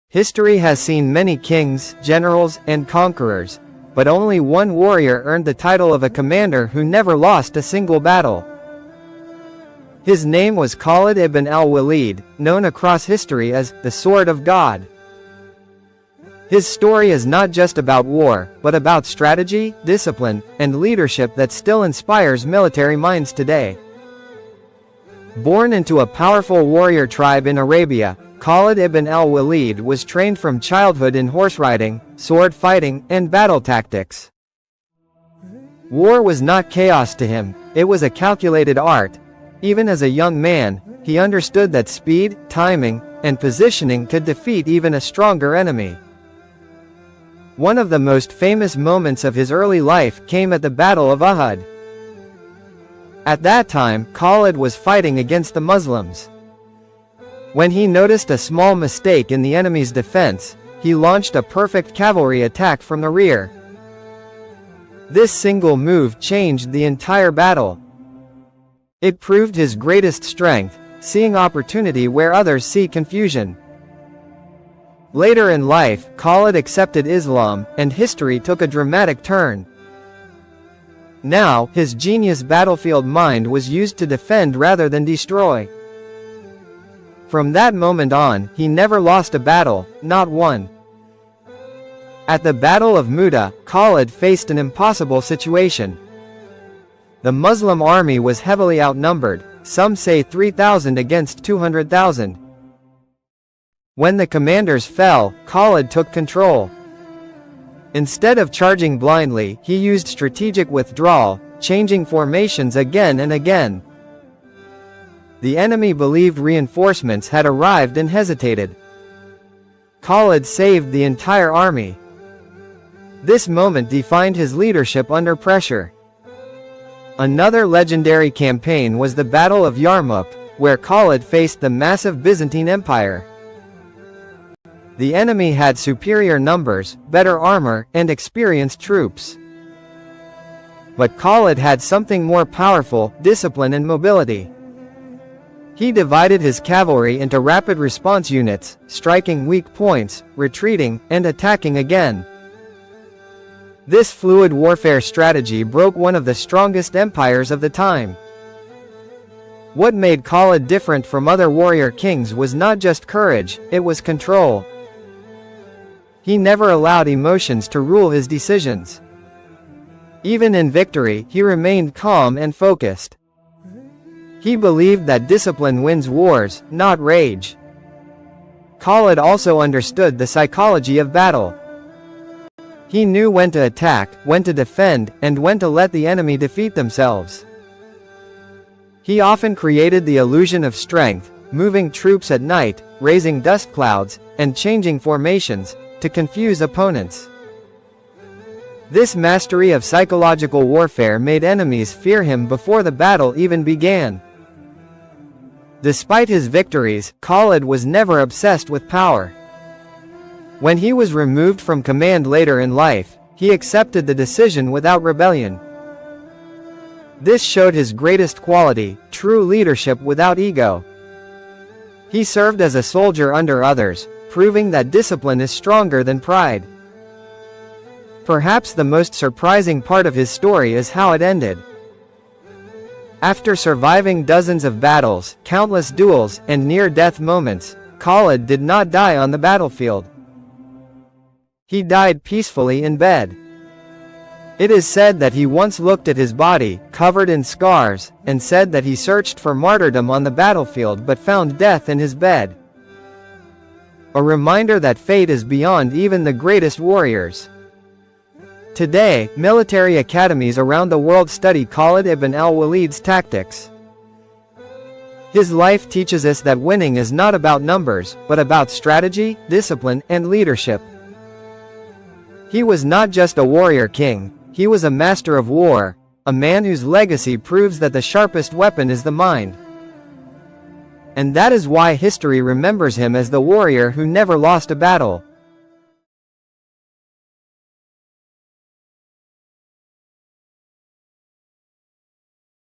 History has seen many kings, generals, and conquerors, but only one warrior earned the title of a commander who never lost a single battle. His name was Khalid ibn al-Walid, known across history as the Sword of God. His story is not just about war, but about strategy, discipline, and leadership that still inspires military minds today. Born into a powerful warrior tribe in Arabia, Khalid ibn al-Walid was trained from childhood in horse riding, sword fighting, and battle tactics. War was not chaos to him, it was a calculated art. Even as a young man, he understood that speed, timing, and positioning could defeat even a stronger enemy. One of the most famous moments of his early life came at the Battle of Uhud. At that time, Khalid was fighting against the Muslims. When he noticed a small mistake in the enemy's defense, he launched a perfect cavalry attack from the rear. This single move changed the entire battle. It proved his greatest strength, seeing opportunity where others see confusion. Later in life, Khalid accepted Islam, and history took a dramatic turn. Now, his genius battlefield mind was used to defend rather than destroy. From that moment on, he never lost a battle, not one. At the Battle of Mu'tah, Khalid faced an impossible situation. The Muslim army was heavily outnumbered, some say 3,000 against 200,000. When the commanders fell, Khalid took control. Instead of charging blindly, he used strategic withdrawal, changing formations again and again. The enemy believed reinforcements had arrived and hesitated. Khalid saved the entire army. This moment defined his leadership under pressure. Another legendary campaign was the Battle of Yarmouk, where Khalid faced the massive Byzantine Empire. The enemy had superior numbers, better armor, and experienced troops. But Khalid had something more powerful: discipline and mobility. He divided his cavalry into rapid response units, striking weak points, retreating, and attacking again. This fluid warfare strategy broke one of the strongest empires of the time. What made Khalid different from other warrior kings was not just courage, it was control. He never allowed emotions to rule his decisions. Even in victory, he remained calm and focused. He believed that discipline wins wars, not rage. Khalid also understood the psychology of battle. He knew when to attack, when to defend, and when to let the enemy defeat themselves. He often created the illusion of strength, moving troops at night, raising dust clouds, and changing formations, to confuse opponents. This mastery of psychological warfare made enemies fear him before the battle even began. Despite his victories, Khalid was never obsessed with power. When he was removed from command later in life, he accepted the decision without rebellion. This showed his greatest quality: true leadership without ego. He served as a soldier under others, proving that discipline is stronger than pride. Perhaps the most surprising part of his story is how it ended. After surviving dozens of battles, countless duels, and near-death moments, Khalid did not die on the battlefield. He died peacefully in bed. It is said that he once looked at his body, covered in scars, and said that he searched for martyrdom on the battlefield but found death in his bed. A reminder that fate is beyond even the greatest warriors. Today, military academies around the world study Khalid ibn al-Walid's tactics. His life teaches us that winning is not about numbers, but about strategy, discipline, and leadership. He was not just a warrior king, he was a master of war, a man whose legacy proves that the sharpest weapon is the mind. And that is why history remembers him as the warrior who never lost a battle.